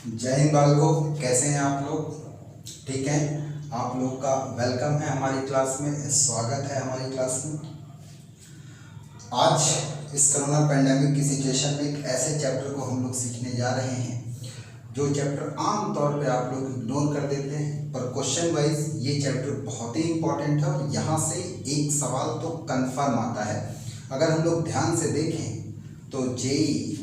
जय हिंद बालकों, कैसे हैं आप लोग? ठीक हैं। आप लोग का वेलकम है हमारी क्लास में, स्वागत है हमारी क्लास में। आज इस कोरोना पेंडेमिक की सिचुएशन में एक ऐसे चैप्टर को हम लोग सीखने जा रहे हैं जो चैप्टर आम तौर पे आप लोग इग्नोर कर देते हैं, पर क्वेश्चन वाइज ये चैप्टर बहुत ही इंपॉर्टेंट है और यहाँ से एक सवाल तो कंफर्म आता है। अगर हम लोग ध्यान से देखें तो जेईई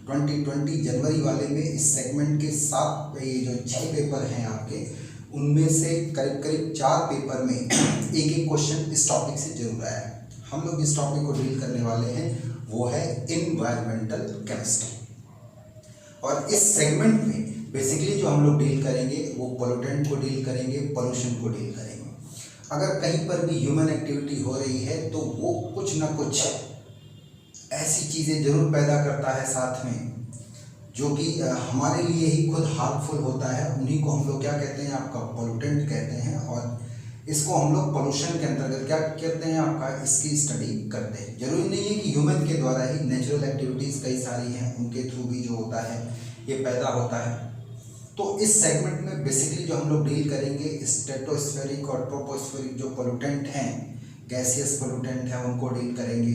2020 जनवरी वाले में इस सेगमेंट के 7 ये जो 6 पेपर हैं आपके, उनमें से करीब करीब 4 पेपर में एक एक क्वेश्चन इस टॉपिक से जरूर आया है। हम लोग इस टॉपिक को डील करने वाले हैं, वो है इन्वायरमेंटल केमिस्ट्री। और इस सेगमेंट में बेसिकली जो हम लोग डील करेंगे वो पोल्यूटेंट को डील करेंगे, पोल्यूशन को डील करेंगे। अगर कहीं पर भी ह्यूमन एक्टिविटी हो रही है तो वो कुछ ना कुछ ऐसी चीज़ें जरूर पैदा करता है साथ में, जो कि हमारे लिए ही खुद हार्मफुल होता है। उन्हीं को हम लोग क्या कहते हैं, आपका पोल्यूटेंट कहते हैं। और इसको हम लोग पोल्यूशन के अंतर्गत क्या कहते हैं, आपका इसकी स्टडी करते हैं। जरूरी नहीं है कि ह्यूमन के द्वारा ही, नेचुरल एक्टिविटीज़ कई सारी हैं, उनके थ्रू भी जो होता है ये पैदा होता है। तो इस सेगमेंट में बेसिकली जो हम लोग डील करेंगे, स्ट्रेटोस्फेरिक और ट्रोपोस्फेरिक जो पोल्यूटेंट हैं, गैसियस पोल्यूटेंट हैं, उनको डील करेंगे।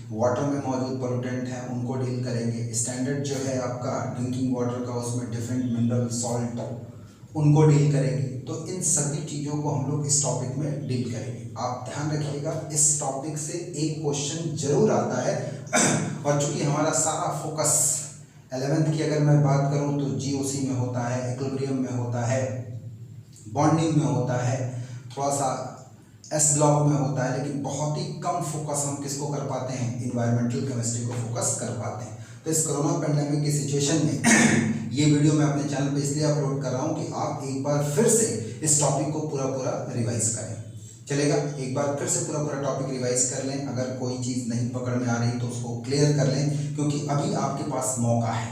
वाटर में मौजूद पोल्यूटेंट हैं, उनको डील करेंगे। स्टैंडर्ड जो है आपका ड्रिंकिंग वाटर का, उसमें डिफरेंट मिनरल, सॉल्ट, उनको डील करेंगे। तो इन सभी चीज़ों को हम लोग इस टॉपिक में डील करेंगे। आप ध्यान रखिएगा, इस टॉपिक से एक क्वेश्चन जरूर आता है। और चूंकि हमारा सारा फोकस 11th की अगर मैं बात करूं तो जीओसी में होता है, इक्विलिब्रियम में होता है, बॉन्डिंग में होता है, थोड़ा सा एस ब्लॉक में होता है, लेकिन बहुत ही कम फोकस हम किसको कर पाते हैं, इन्वायरमेंटल केमिस्ट्री को फोकस कर पाते हैं। तो इस कोरोना पेंडेमिक की सिचुएशन में ये वीडियो मैं अपने चैनल पे इसलिए अपलोड कर रहा हूँ कि आप एक बार फिर से इस टॉपिक को पूरा रिवाइज करें। चलेगा, एक बार फिर से पूरा टॉपिक रिवाइज कर लें। अगर कोई चीज़ नहीं पकड़ में आ रही तो उसको क्लियर कर लें, क्योंकि अभी आपके पास मौका है।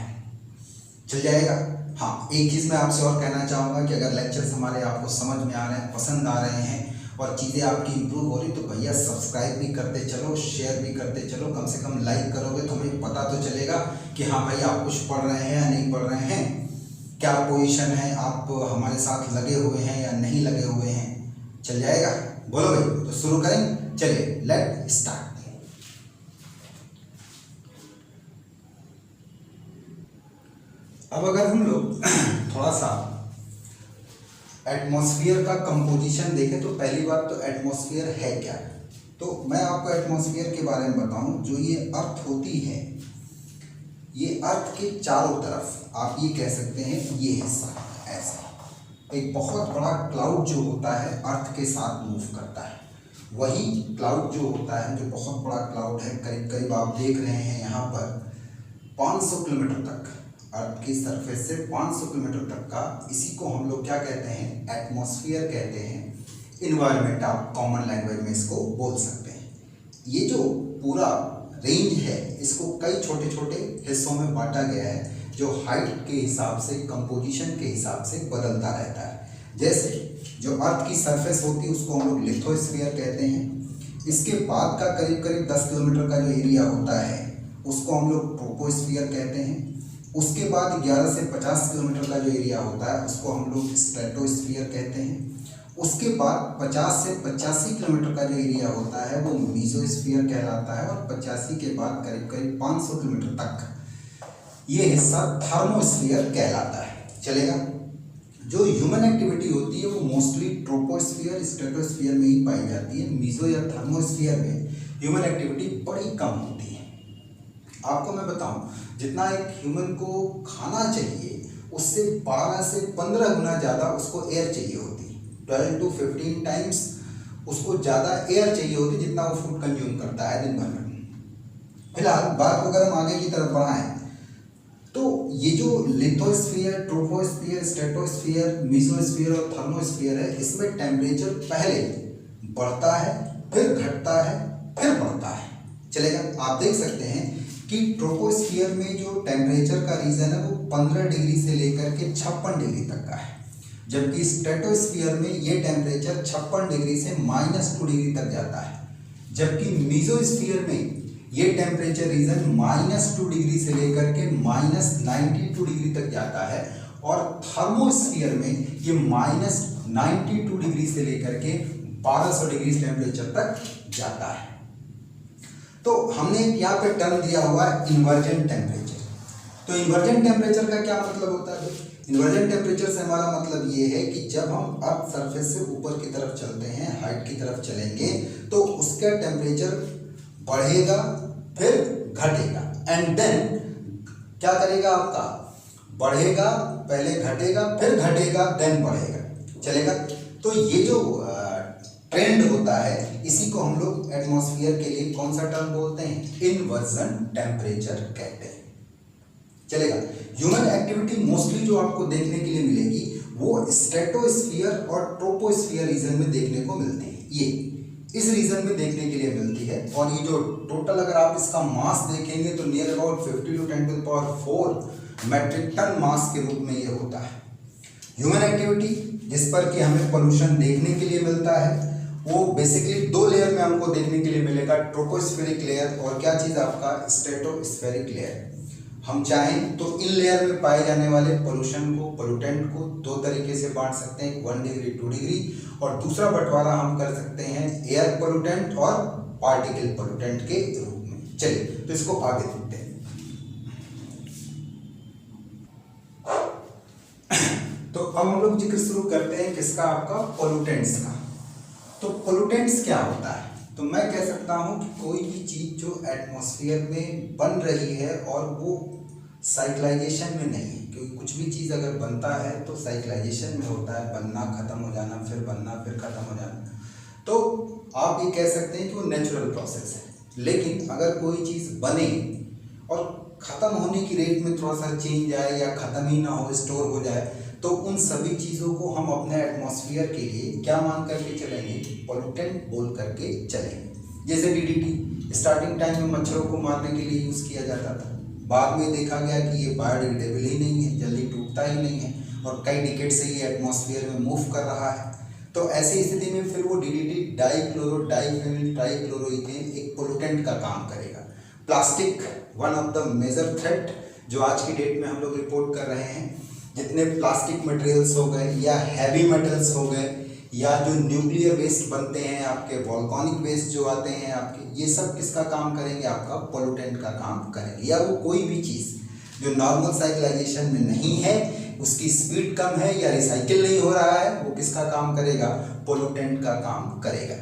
चल जाएगा। हाँ, एक चीज़ मैं आपसे और कहना चाहूँगा कि अगर लेक्चर्स हमारे आपको समझ में आ रहे हैं, पसंद आ रहे हैं और चीज़ें आपकी इंप्रूव हो रही, तो भैया सब्सक्राइब भी करते चलो, शेयर भी करते चलो। कम से कम लाइक करोगे तो हमें पता तो चलेगा कि हाँ भाई आप कुछ पढ़ रहे हैं या नहीं पढ़ रहे हैं, क्या पोजीशन है, आप हमारे साथ लगे हुए हैं या नहीं लगे हुए हैं। चल जाएगा, बोलो भाई। तो शुरू करें, चलिए लेट स्टार्ट। अब अगर हम लोग थोड़ा सा एटमॉस्फेयर का कंपोजिशन देखें तो पहली बात तो एटमॉस्फेयर है क्या। तो मैं आपको एटमॉस्फेयर के बारे में बताऊं। जो ये अर्थ होती है, ये अर्थ के चारों तरफ आप ये कह सकते हैं, ये हिस्सा ऐसा एक बहुत बड़ा क्लाउड जो होता है अर्थ के साथ मूव करता है। वही क्लाउड जो होता है, जो बहुत बड़ा क्लाउड है, करीब करीब आप देख रहे हैं यहाँ पर 500 किलोमीटर तक, अर्थ की सरफेस से 500 किलोमीटर तक का, इसी को हम लोग क्या कहते हैं, एटमॉस्फेयर कहते हैं। इन्वायरमेंट आप कॉमन लैंग्वेज में इसको बोल सकते हैं। ये जो पूरा रेंज है, इसको कई छोटे छोटे हिस्सों में बांटा गया है, जो हाइट के हिसाब से, कंपोजिशन के हिसाब से बदलता रहता है। जैसे जो अर्थ की सरफेस होती है उसको हम लोग लिथोस्फीयर कहते हैं। इसके बाद का करीब करीब 10 किलोमीटर का जो एरिया होता है उसको हम लोग ट्रोपोस्फीयर कहते हैं। उसके बाद 11 से 50 किलोमीटर का जो एरिया होता है उसको हम लोग स्ट्रेटोस्फीयर कहते हैं। उसके बाद 50 से 85 किलोमीटर का जो एरिया होता है वो मीजोस्फीयर कहलाता है। और 85 के बाद करीब करीब 500 किलोमीटर तक ये हिस्सा थर्मोस्फीयर कहलाता है। चलेगा। जो ह्यूमन एक्टिविटी होती है वो मोस्टली ट्रोपोस्फीयर, स्ट्रेटोस्फीयर में ही पाई जाती है। मीजो या थर्मोस्फीयर में ह्यूमन एक्टिविटी बड़ी कम होती है। आपको मैं बताऊं, जितना एक ह्यूमन को खाना चाहिए उससे 12 से 15 गुना ज़्यादा उसको एयर चाहिए होती है। 12 to 15 टाइम्स उसको ज़्यादा एयर चाहिए होती है जितना वो फूड कंज्यूम करता है दिन भर में। फिलहाल बात को अगर हम आगे की तरफ बढ़ाएं तो ये जो लिथोस्फीयर, ट्रोपोस्फीयर, स्ट्रेटोस्फीयर, मीजोस्फीयर और थर्मोस्फीयर है, इसमें टेम्परेचर पहले बढ़ता है, फिर घटता है, फिर बढ़ता है। चलेगा। आप देख सकते हैं कि ट्रोपोस्फीयर में जो टेम्परेचर का रीजन है वो 15 डिग्री से लेकर के 56 डिग्री तक का है, जबकि स्ट्रेटोस्फीयर में ये टेम्परेचर 56 डिग्री से -2 डिग्री तक जाता है। जबकि मीजोस्फीयर में ये टेम्परेचर रीजन -2 डिग्री से लेकर के -92 डिग्री तक जाता है। और थर्मोस्फीयर में ये -92 डिग्री से लेकर के 1200 डिग्री टेम्परेचर तक जाता है। तो हमने यहाँ पे टर्म दिया हुआ है इन्वर्जन टेम्परेचर। तो इन्वर्जन टेम्परेचर का क्या मतलब होता है? इन्वर्जन टेम्परेचर से हमारा मतलब ये है कि जब हम अर्थ सरफेस से ऊपर की तरफ चलते हैं, हाइट की तरफ चलेंगे, तो उसका टेम्परेचर बढ़ेगा फिर घटेगा, एंड देन क्या करेगा आपका, बढ़ेगा, पहले घटेगा, फिर घटेगा, देन बढ़ेगा, चलेगा। तो ये जो ट्रेंड होता है, इसी को हम लोग एटमॉस्फेयर के लिए कौन सा टर्म बोलते हैं? इन्वर्जन टेम्परेचर कहते हैं, चलेगा। ह्यूमन एक्टिविटी मोस्टली जो आपको देखने के लिए मिलेगी वो स्ट्रेटोस्फीयर और ट्रोपोस्फीयर रीजन में देखने को मिलती है। ये इस रीजन में देखने के लिए मिलती है। और ये जो टोटल अगर आप इसका मास देखेंगे तो near about 50 to 10⁴ metric ton mass के रूप में ये होता है। ह्यूमन एक्टिविटी जिस पर कि हमें पोल्यूशन देखने के लिए मिलता है, वो बेसिकली दो लेयर में हमको देखने के लिए मिलेगा, ट्रोपोस्फेरिक लेयर और क्या चीज़ आपका स्ट्रेटोस्फेरिक लेयर। हम चाहें तो इन लेयर में पाए जाने वाले पोल्यूशन को, पोल्यूटेंट को दो तरीके से बांट सकते हैं, 1 डिग्री 2 डिग्री, और दूसरा बंटवारा हम कर सकते हैं एयर पोल्यूटेंट और पार्टिकल पोल्यूटेंट के रूप में। चलिए तो इसको आगे देखते हैं। तो अब हम लोग जिक्र शुरू करते हैं किसका? आपका पोल्यूटेंट्स का। तो पोल्यूटेंट्स क्या होता है? तो मैं कह सकता हूं कि कोई भी चीज जो एटमॉस्फेयर में बन रही है और वो साइक्लाइजेशन में नहीं है, क्योंकि कुछ भी चीज़ अगर बनता है तो साइक्लाइजेशन में होता है, बनना, खत्म हो जाना, फिर बनना, फिर खत्म हो जाना। तो आप ये कह सकते हैं कि वो नेचुरल प्रोसेस है। लेकिन अगर कोई चीज़ बने और ख़त्म होने की रेट में थोड़ा सा चेंज आए या ख़त्म ही ना हो, स्टोर हो जाए, तो उन सभी चीज़ों को हम अपने एटमॉस्फेयर के लिए क्या मान करके चलेंगे? पोल्यूटेंट बोल करके चलेंगे। जैसे DDT स्टार्टिंग टाइम में मच्छरों को मारने के लिए यूज़ किया जाता था, बाद में देखा गया कि ये बायोडिग्रेडेबल ही नहीं है, जल्दी टूटता ही नहीं है और कई डिकेड से ये एटमॉस्फेयर में मूव कर रहा है। तो ऐसी स्थिति में फिर वो DDT डाइक्लोरोइथेन एक पोल्यूटेंट का काम करेगा। Plastic one of the major threat जो आज की डेट में हम लोग रिपोर्ट कर रहे हैं, जितने प्लास्टिक मटेरियल्स हो गए या हैवी मेटल्स हो गए या जो न्यूक्लियर वेस्ट बनते हैं, आपके वॉल्केनिक वेस्ट जो आते हैं आपके, ये सब किसका काम करेंगे? आपका पोल्यूटेंट का काम करेंगे। या वो कोई भी चीज़ जो नॉर्मल साइक्लाइजेशन में नहीं है, उसकी स्पीड कम है या रिसाइकिल नहीं हो रहा है, वो किसका काम करेगा? पोल्यूटेंट का काम करेगा।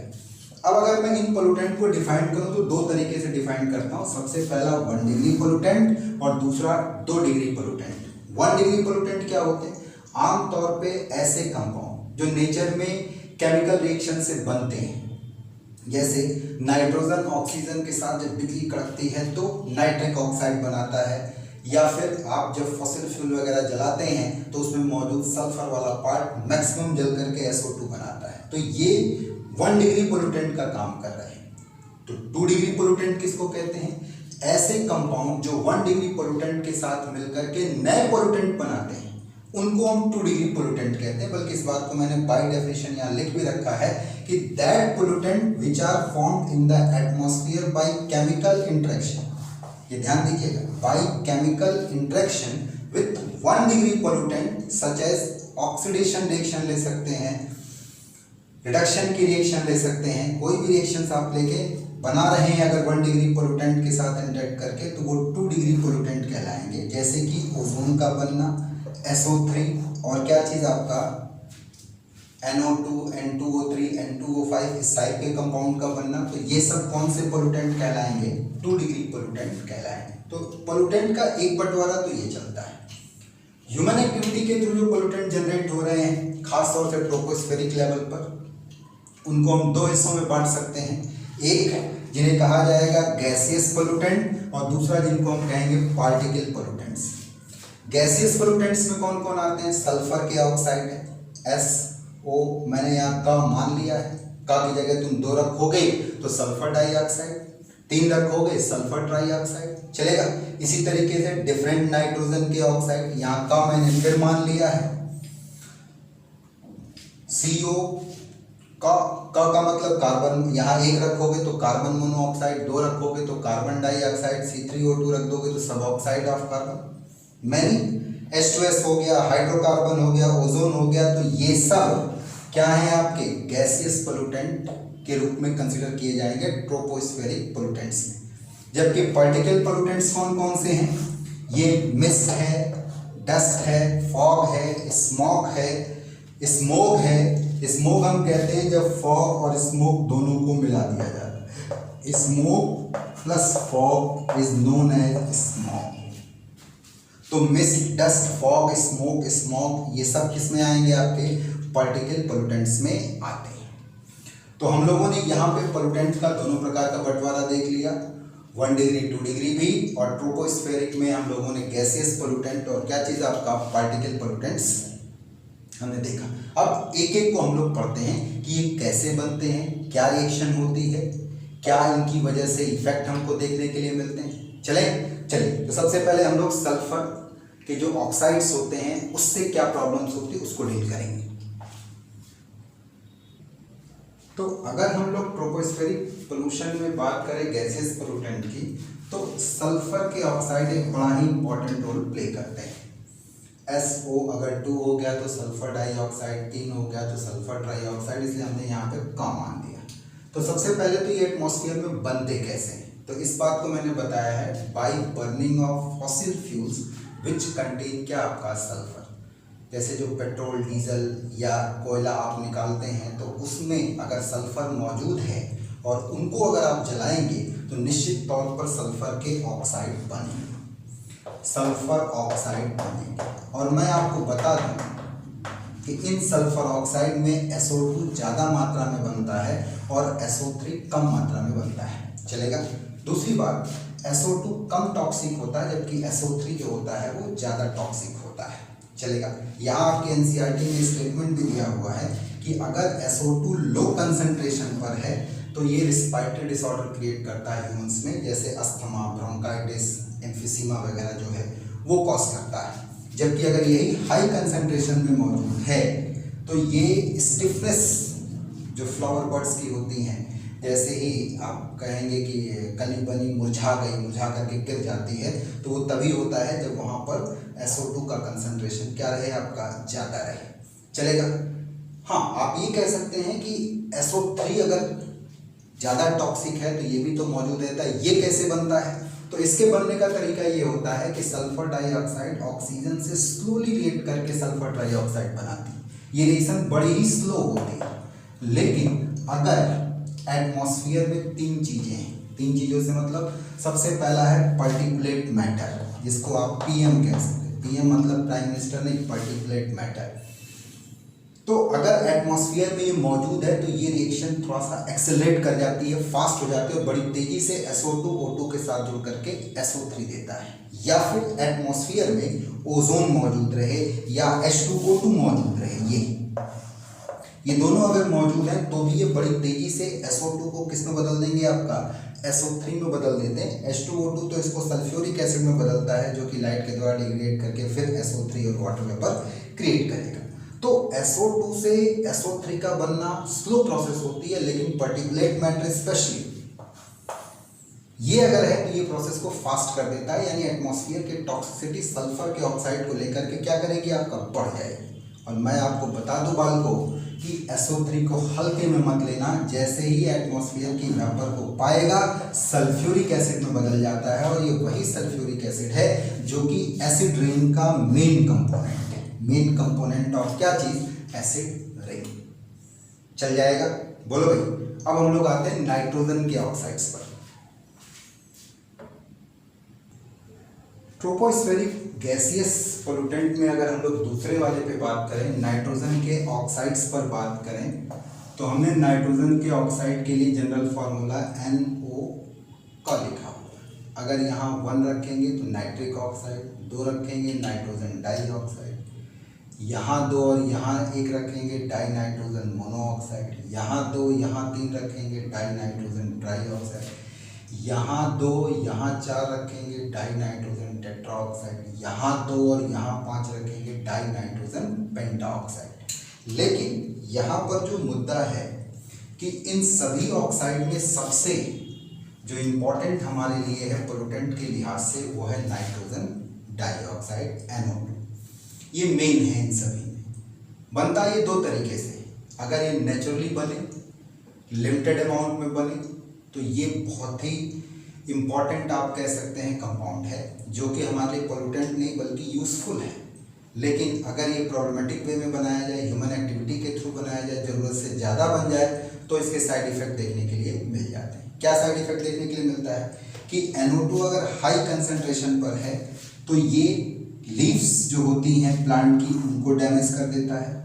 अब अगर मैं इन पोल्यूटेंट को डिफाइन करूं तो दो तरीके से डिफाइन करता हूं। सबसे पहला 1 डिग्री पोल्यूटेंट और दूसरा 2 डिग्री पोल्यूटेंट। 1 डिग्री पोल्यूटेंट क्या होते हैं? आमतौर पे ऐसे कंपाउंड जो नेचर में केमिकल रिएक्शन से बनते हैं, जैसे नाइट्रोजन ऑक्सीजन के साथ जब बिजली कड़कती है तो नाइट्रिक ऑक्साइड बनाता है, या फिर आप जब फॉसिल फ्यूल वगैरह जलाते हैं तो उसमें मौजूद सल्फर वाला पार्ट मैक्सिमम जल करके SO2 बनाता है। तो ये 1 डिग्री पोल्यूटेंट का काम कर रहे हैं। तो 2 डिग्री पोल्यूटेंट किसको कहते हैं? ऐसे कंपाउंड जो 1 डिग्री पोल्यूटेंट के साथ मिलकर के नए पोल्यूटेंट बनाते हैं, उनको हम 2 डिग्री पोल्यूटेंट कहते हैं। बल्कि इस बात को मैंने बाय डेफिनेशन यहाँ लिख भी रखा है कि that pollutant which are formed in the atmosphere by chemical interaction. ये ध्यान दीजिएगा, by chemical interaction with 1 degree pollutant such as oxidation reaction ले सकते हैं, रिडक्शन की रिएक्शन ले सकते हैं, कोई भी रिएक्शंस आप लेके बना रहे हैं अगर 1 डिग्री पोल्यूटेंट के साथ इंटरेक्ट करके, तो वो 2 डिग्री पोल्यूटेंट कहलाएंगे। जैसे कि ओजोन का बनना, SO3 और क्या चीज़ आपका NO2, N2O3, N2O5 इस टाइप के कंपाउंड का बनना, तो ये सब कौन से पोल्यूटेंट कहलाएंगे? 2 डिग्री पोल्यूटेंट कहलाएंगे। तो पोल्यूटेंट का एक बंटवारा तो ये चलता है। ह्यूमन एक्टिविटी के थ्रू जो पोल्यूटेंट जनरेट हो रहे हैं, खासतौर से ट्रोपोस्फेरिक लेवल पर, उनको हम दो हिस्सों में बांट सकते हैं। एक जिन्हें कहा जाएगा गैसियस पोल्यूटेंट और दूसरा जिनको हम कहेंगे पार्टिकल पोल्यूटेंट्स। गैसियस पोल्यूटेंट्स में कौन कौन आते हैं? सल्फर के ऑक्साइड है, SO मैंने यहाँ का मान लिया है, का की जगह तुम 2 रखोगे तो सल्फर डाइऑक्साइड, 3 रखोगे सल्फर ट्राइऑक्साइड, चलेगा। इसी तरीके से डिफरेंट नाइट्रोजन के ऑक्साइड, यहाँ का मैंने फिर मान लिया है, CO का मतलब कार्बन, यहाँ 1 रखोगे तो कार्बन मोनोऑक्साइड, 2 रखोगे तो कार्बन डाइऑक्साइड, C3O2 रख दोगे तो सब oxide of carbon. Many H2S हो गया, हाइड्रोकार्बन हो गया, ओजोन हो गया, तो ये सब क्या है आपके गैसियस पोल्यूटेंट के रूप में कंसीडर किए जाएंगे ट्रोपोस्फेरिक पोल्यूटेंट्स में। जबकि पार्टिकल पोल्यूटेंट्स कौन कौन से हैं? ये मिस्ट है, डस्ट है, फॉग है, स्मोक है। स्मोक है, स्मोक हम कहते हैं जब फॉग और स्मोक दोनों को मिला दिया जाता है। Smoke plus fog is known as smoke. तो mist, dust, fog, smoke, smoke ये सब किस में आएंगे? आपके पार्टिकल पोल्यूटेंट्स में आते हैं। तो हम लोगों ने यहाँ पे पोल्यूटेंट का दोनों प्रकार का बंटवारा देख लिया, 1 डिग्री 2 डिग्री भी, और ट्रोपोस्फेरिक में हम लोगों ने गैसियस पोल्यूटेंट और क्या चीज़ आपका पार्टिकल पोल्यूटेंट्स हमने देखा। अब एक एक को हम लोग पढ़ते हैं कि ये कैसे बनते हैं, क्या रिएक्शन होती है, क्या इनकी वजह से इफेक्ट हमको देखने के लिए मिलते हैं। चलिए तो सबसे पहले हम लोग सल्फर के जो ऑक्साइड्स होते हैं उससे क्या प्रॉब्लम्स होती है उसको डील करेंगे। तो अगर हम लोग ट्रोपोस्फेरिक पोल्यूशन में बात करें गैसेस पोल्यूटेंट की, तो सल्फर के ऑक्साइड एक बड़ा ही इंपॉर्टेंट रोल प्ले करते हैं। SO अगर 2 हो गया तो सल्फर डाइऑक्साइड, 3 हो गया तो सल्फर ट्राइऑक्साइड, इसलिए हमने यहाँ पे कम मान लिया। तो सबसे पहले तो ये एटमॉस्फेयर में बनते कैसे हैं, तो इस बात को मैंने बताया है by burning of fossil fuels which contain क्या आपका सल्फर। जैसे जो पेट्रोल, डीजल या कोयला आप निकालते हैं तो उसमें अगर सल्फर मौजूद है और उनको अगर आप जलाएंगे तो निश्चित तौर पर सल्फर के ऑक्साइड बनेंगे, सल्फर ऑक्साइड बनेंगे। और मैं आपको बता दूं कि इन सल्फर ऑक्साइड में SO2 ज़्यादा मात्रा में बनता है और SO3 कम मात्रा में बनता है। चलेगा। दूसरी बात, SO2 कम टॉक्सिक होता है जबकि SO3 जो होता है वो ज़्यादा टॉक्सिक होता है। चलेगा। यहाँ आपके NCERT में स्टेटमेंट भी दिया हुआ है कि अगर SO2 लो कंसंट्रेशन पर है तो ये रिस्पायरेटरी डिसऑर्डर क्रिएट करता है ह्यूमंस में, जैसे अस्थमा, ब्रोंकाइटिस, एम्फिसीमा वगैरह जो है वो कॉज करता है। जबकि अगर यही हाई कंसंट्रेशन में मौजूद है तो ये स्टिफनेस जो फ्लावर बर्ड्स की होती हैं, जैसे ही आप कहेंगे कि कली बनी मुरझा गई, मुरझा करके गिर जाती है, तो वो तभी होता है जब वहाँ पर SO2 का कंसंट्रेशन क्या रहे आपका ज़्यादा रहे। चलेगा। हाँ, आप ये कह सकते हैं कि SO3 अगर ज़्यादा टॉक्सिक है तो ये भी तो मौजूद रहता है, ये कैसे बनता है? तो इसके बनने का तरीका ये होता है कि सल्फर डाइऑक्साइड ऑक्सीजन से स्लोली रिएक्ट करके सल्फर ट्राइऑक्साइड बनाती है। ये रिएक्शन बड़ी ही स्लो होती है, लेकिन अगर एटमॉस्फेयर में 3 चीज़ें हैं, 3 चीज़ों से मतलब सबसे पहला है पार्टिकुलेट मैटर, जिसको आप PM कह सकते हैं। PM मतलब प्राइम मिनिस्टर, नहीं, पार्टिकुलेट मैटर। तो अगर एटमॉस्फेयर में ये मौजूद है तो ये रिएक्शन थोड़ा सा एक्सेलरेट कर जाती है, फास्ट हो जाती है और बड़ी तेजी से SO2 O2 के साथ जुड़ करके SO3 देता है। या फिर एटमॉस्फेयर में ओजोन मौजूद रहे या H2O2 मौजूद रहे, ये दोनों अगर मौजूद हैं तो भी ये बड़ी तेजी से SO2 को किस में बदल देंगे? आपका SO3 में बदल देते हैं। H2O2 तो इसको सल्फ्यूरिक एसिड में बदलता है जो कि लाइट के द्वारा डिग्रेड करके फिर SO3 और वाटर वेपर क्रिएट करेगा। तो SO2 से SO3 का बनना स्लो प्रोसेस होती है, लेकिन पार्टिकुलेट मैटर स्पेशली ये अगर है तो ये प्रोसेस को फास्ट कर देता है, यानी एटमॉस्फेयर के टॉक्सिसिटी सल्फर के ऑक्साइड को लेकर के क्या करेगी? आपका बढ़ जाएगी। और मैं आपको बता दूं बालकों कि SO3 को हल्के में मत लेना, जैसे ही एटमॉस्फेयर की वेपर को पाएगा सल्फ्यूरिक एसिड में बदल जाता है, और ये वही सल्फ्यूरिक एसिड है जो कि एसिड रेन का मेन कंपोनेंट है, मेन कंपोनेंट ऑफ क्या चीज? Acid rain. चल जाएगा? बोलो भाई। अब हम लोग आते हैं नाइट्रोजन के ऑक्साइड्स पर। ट्रोपोस्फेरिक गैसियस पोल्यूटेंट में अगर हम लोग दूसरे वाले पे बात करें, नाइट्रोजन के ऑक्साइड्स पर बात करें, तो हमने नाइट्रोजन के ऑक्साइड के लिए जनरल फार्मूला NO का लिखा हुआ। अगर यहाँ 1 रखेंगे तो नाइट्रिक ऑक्साइड, 2 रखेंगे नाइट्रोजन डाइऑक्साइड, यहाँ 2 और यहाँ 1 रखेंगे डाई नाइट्रोजन मोनोऑक्साइड, यहाँ 2 यहाँ 3 रखेंगे डाई नाइट्रोजन ट्राइऑक्साइड, यहाँ 2 यहाँ 4 रखेंगे डाई नाइट्रोजन टेट्राऑक्साइड, यहाँ 2 और यहाँ 5 रखेंगे डाई नाइट्रोजन पेंटाऑक्साइड। लेकिन यहाँ पर जो मुद्दा है कि इन सभी ऑक्साइड में सबसे जो इम्पोर्टेंट हमारे लिए है पोल्यूटेंट के लिहाज से वो है नाइट्रोजन डाइऑक्साइड NO2। ये मेन है इन सभी में। बनता ये दो तरीके से, अगर ये नेचुरली बने, लिमिटेड अमाउंट में बने, तो ये बहुत ही इम्पॉर्टेंट आप कह सकते हैं कंपाउंड है, जो कि हमारे लिए पोल्यूटेंट नहीं बल्कि यूजफुल है। लेकिन अगर ये प्रॉब्लमेटिक वे में बनाया जाए, ह्यूमन एक्टिविटी के थ्रू बनाया जाए, ज़रूरत से ज़्यादा बन जाए, तो इसके साइड इफेक्ट देखने के लिए मिल जाते हैं। क्या साइड इफेक्ट देखने के लिए मिलता है कि NO2 अगर हाई कंसंट्रेशन पर है तो ये लीव्स जो होती हैं प्लांट की उनको डैमेज कर देता है,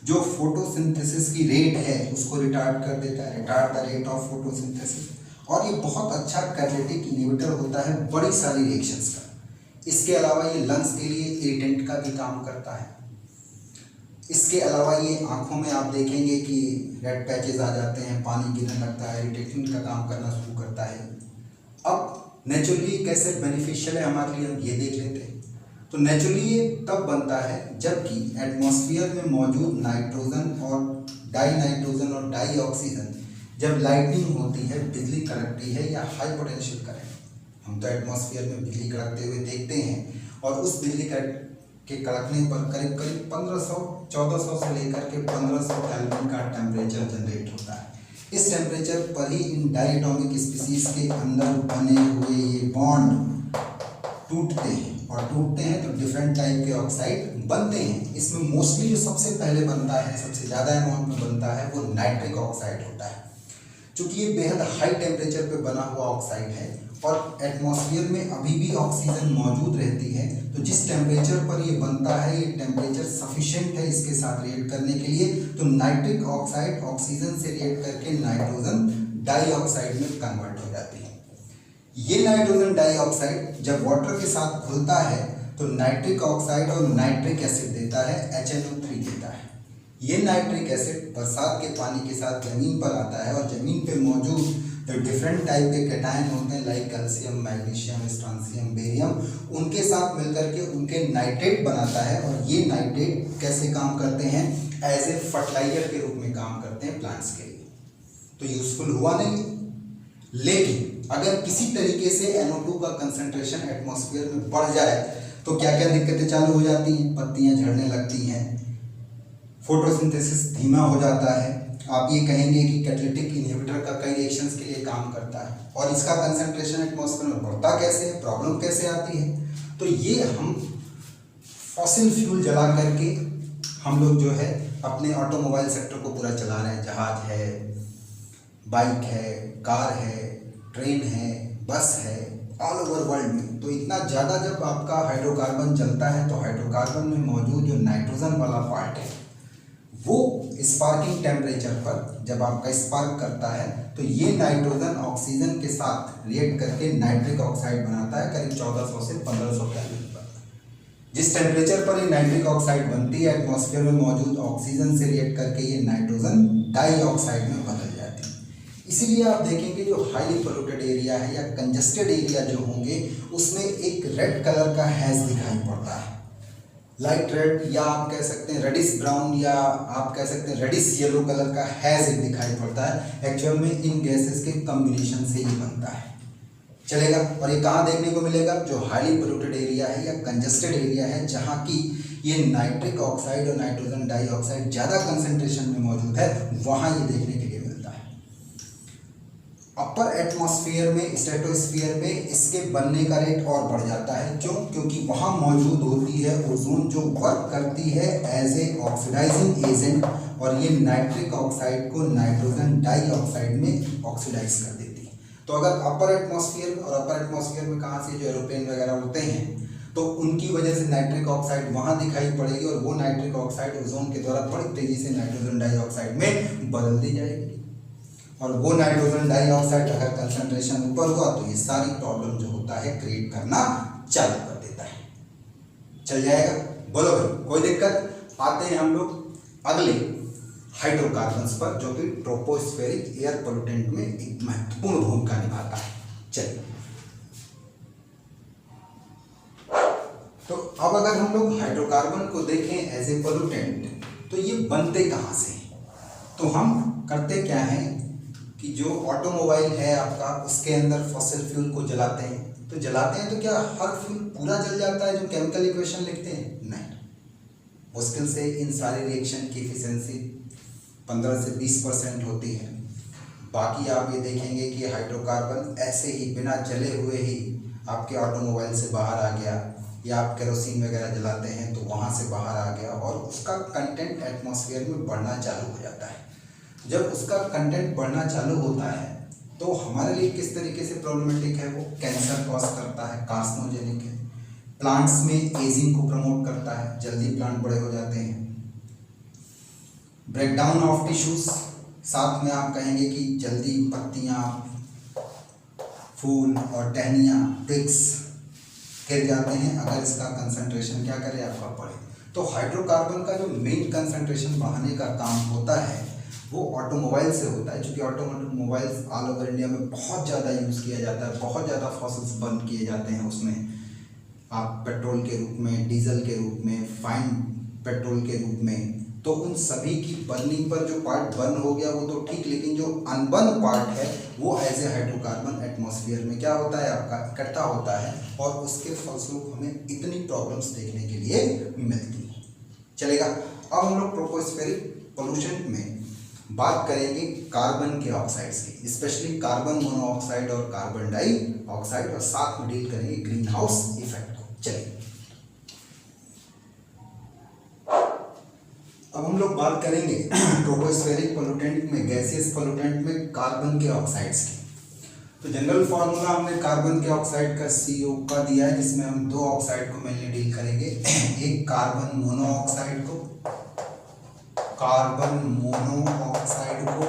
जो फोटोसिंथेसिस की रेट है उसको रिटार्ड कर देता है, retard the rate of photosynthesis. और ये बहुत अच्छा कैटालिटिक इनहिबिटर होता है बड़ी सारी रिएक्शंस का। इसके अलावा ये लंग्स के लिए इरिटेंट का भी काम करता है। इसके अलावा ये आँखों में आप देखेंगे कि रेड पैचेस आ जाते हैं, पानी गिरने लगता है, इरिटेशन का काम करना शुरू करता है। अब नेचुरली कैसे बेनिफिशियल है हमारे लिए, हम ये देख लेते हैं। तो नेचुरली ये तब बनता है जबकि एटमॉस्फेयर में मौजूद नाइट्रोजन और डाई नाइट्रोजन और डाई ऑक्सीजन जब लाइटनिंग होती है, बिजली कड़कती है या हाई पोटेंशियल करंट, हम तो एटमॉस्फेयर में बिजली कड़कते हुए देखते हैं, और उस बिजली के कड़कने पर करीब करीब 1400 से लेकर के 1500 केल्विन का टेम्परेचर जनरेट होता है। इस टेम्परेचर पर ही इन डायटोमिक स्पीसीज के अंदर बने हुए ये बॉन्ड टूटते हैं, और टूटते हैं तो डिफरेंट टाइप के ऑक्साइड बनते हैं। इसमें मोस्टली जो सबसे पहले बनता है, सबसे ज़्यादा अमाउंट में बनता है, वो नाइट्रिक ऑक्साइड होता है। चूँकि ये बेहद हाई टेम्परेचर पे बना हुआ ऑक्साइड है और एटमॉस्फेयर में अभी भी ऑक्सीजन मौजूद रहती है, तो जिस टेम्परेचर पर ये बनता है ये टेम्परेचर सफिशिएंट है इसके साथ रिएक्ट करने के लिए। तो नाइट्रिक ऑक्साइड ऑक्सीजन से रिएक्ट करके नाइट्रोजन डाइऑक्साइड में कन्वर्ट हो जाती है। ये नाइट्रोजन डाइऑक्साइड जब वाटर के साथ घुलता है तो नाइट्रिक ऑक्साइड और नाइट्रिक एसिड देता है, HNO3 देता है। ये नाइट्रिक एसिड बरसात के पानी के साथ ज़मीन पर आता है और ज़मीन पे मौजूद जो डिफरेंट टाइप के कैटायन होते हैं like calcium, magnesium, strontium, barium, उनके साथ मिलकर के उनके नाइट्रेट बनाता है। और ये नाइट्रेट कैसे काम करते हैं, एज ए फर्टिलाइजर के रूप में काम करते हैं प्लांट्स के लिए। तो यूजफुल हुआ नहीं। लेकिन अगर किसी तरीके से NO2 का कंसंट्रेशन एटमॉस्फेयर में बढ़ जाए तो क्या क्या दिक्कतें चालू हो जाती हैं, पत्तियां झड़ने लगती हैं, फोटोसिंथेसिस धीमा हो जाता है। आप ये कहेंगे कि कैटालिटिक इनहिबिटर का कई रिएक्शंस के लिए काम करता है, और इसका कंसंट्रेशन एटमॉस्फेयर में बढ़ता कैसे है, प्रॉब्लम कैसे आती है। तो ये हम फॉसिल फ्यूल जला करके हम लोग जो है अपने ऑटोमोबाइल सेक्टर को पूरा चला रहे हैं। जहाज है, बाइक है, कार है, ट्रेन है, बस है, ऑल ओवर वर्ल्ड में। तो इतना ज़्यादा जब आपका हाइड्रोकार्बन जलता है तो हाइड्रोकार्बन में मौजूद जो नाइट्रोजन वाला पार्ट है वो स्पार्किंग टेम्परेचर पर जब आपका स्पार्क करता है तो ये नाइट्रोजन ऑक्सीजन के साथ रिएक्ट करके नाइट्रिक ऑक्साइड बनाता है करीब 1400 से 1500 केल्विन पर। जिस टेम्परेचर पर ये नाइट्रिक ऑक्साइड बनती है एटमॉस्फेयर में मौजूद ऑक्सीजन से रिएक्ट करके ये नाइट्रोजन डाइऑक्साइड में बदल जाती है। इसीलिए आप देखेंगे जो हाईली पोल्यूटेड एरिया है या कंजस्टेड एरिया जो होंगे उसमें एक रेड कलर का हैज दिखाई पड़ता है, लाइट रेड, या आप कह सकते हैं रेडिश ब्राउन, या आप कह सकते हैं रेडिश येलो कलर का हैज एक दिखाई पड़ता है। एक्चुअल में इन गैसेस के कॉम्बिनेशन से ही बनता है, चलेगा। और ये कहाँ देखने को मिलेगा, जो हाईली पोल्यूटेड एरिया है या कंजस्टेड एरिया है जहाँ की ये नाइट्रिक ऑक्साइड और नाइट्रोजन डाइऑक्साइड ज़्यादा कंसंट्रेशन में मौजूद है, वहाँ ये देखने के लिए मिलता है। अपर एटमॉस्फेयर में, स्ट्रेटोस्फीयर में इसके बनने का रेट और बढ़ जाता है। क्यों? क्योंकि वहाँ मौजूद होती है ओजोन जो वर्क करती है एज ए ऑक्सीडाइजिंग एजेंट, और ये नाइट्रिक ऑक्साइड को नाइट्रोजन डाइऑक्साइड में ऑक्सीडाइज कर देती है। तो अगर अपर एटमॉस्फेयर, और अपर एटमॉस्फेयर में कहाँ से जो एरोप्लेन वगैरह उड़ते हैं तो उनकी वजह से नाइट्रिक ऑक्साइड वहाँ दिखाई पड़ेगी, और वो नाइट्रिक ऑक्साइड ओजोन के द्वारा बड़ी तेजी से नाइट्रोजन डाइऑक्साइड में बदल दी जाएगी। और वो नाइट्रोजन डाइऑक्साइड अगर कंसंट्रेशन ऊपर हुआ तो ये सारी प्रॉब्लम जो होता है क्रिएट करना चालू कर देता है। चल जाएगा, बोलो भाई, कोई दिक्कत। आते हैं हम लोग अगले हाइड्रोकार्बन्स पर जो कि ट्रोपोस्फेरिक एयर पोल्यूटेंट में एक महत्वपूर्ण भूमिका निभाता है। चलिए, तो अब अगर हम लोग हाइड्रोकार्बन को देखें एज ए पोल्यूटेंट तो ये बनते कहाँ से हैं, तो हम करते क्या हैं कि जो ऑटोमोबाइल है आपका उसके अंदर फॉसिल फ्यूल को जलाते हैं, तो जलाते हैं तो क्या हर फ्यूल पूरा जल जाता है जो केमिकल इक्वेशन लिखते हैं? नहीं, मुश्किल से इन सारे रिएक्शन की एफिशिएंसी 15 से 20% होती है। बाकी आप ये देखेंगे कि हाइड्रोकार्बन ऐसे ही बिना जले हुए ही आपके ऑटोमोबाइल से बाहर आ गया, या आप केरोसिन वगैरह जलाते हैं तो वहाँ से बाहर आ गया और उसका कंटेंट एटमॉस्फेयर में बढ़ना चालू हो जाता है। जब उसका कंटेंट बढ़ना चालू होता है तो हमारे लिए किस तरीके से प्रॉब्लमेटिक है? वो कैंसर कॉज करता है, कार्सिनोजेनिक है, प्लांट्स में एजिंग को प्रमोट करता है, जल्दी प्लांट बड़े हो जाते हैं, ब्रेकडाउन ऑफ टिश्यूज, साथ में आप कहेंगे कि जल्दी पत्तियां, फूल और टहनियाँ, ट्विग्स गिर जाते हैं अगर इसका कंसंट्रेशन क्या करे आपका बढ़े। तो हाइड्रोकार्बन का जो मेन कंसंट्रेशन बढ़ाने का काम होता है वो ऑटोमोबाइल से होता है, क्योंकि ऑटोमोबाइल्स ऑल ओवर इंडिया में बहुत ज़्यादा यूज़ किया जाता है, बहुत ज़्यादा फॉसिल्स बर्न किए जाते हैं उसमें, आप पेट्रोल के रूप में, डीजल के रूप में, फाइन पेट्रोल के रूप में। तो उन सभी की बर्निंग पर जो पार्ट बर्न हो गया वो तो ठीक, लेकिन जो अनबर्न पार्ट है वो एज ए हाइड्रोकार्बन एटमॉस्फेयर में क्या होता है आपका इकट्ठा होता है, और उसके फलस्वरूप हमें इतनी प्रॉब्लम्स देखने के लिए मिलती हैं। चलेगा, अब हम लोग ट्रोपोस्फेरिक पोल्यूशन में बात करेंगे कार्बन के ऑक्साइड्स की, स्पेशली कार्बन मोनोऑक्साइड और कार्बन डाइऑक्साइड, और साथ में डील करेंगे ग्रीन हाउस इफेक्ट को। चलिए अब हम लोग बात करेंगे ट्रोपोस्फेरिक पोल्यूटेंट में, गैसियस पोल्यूटेंट में कार्बन के ऑक्साइड्स की। तो जनरल फार्मूला हमने कार्बन के ऑक्साइड का CO का दिया है, जिसमें हम दो ऑक्साइड को मेनली डील करेंगे, एक कार्बन मोनोऑक्साइड को, कार्बन मोनोऑक्साइड को,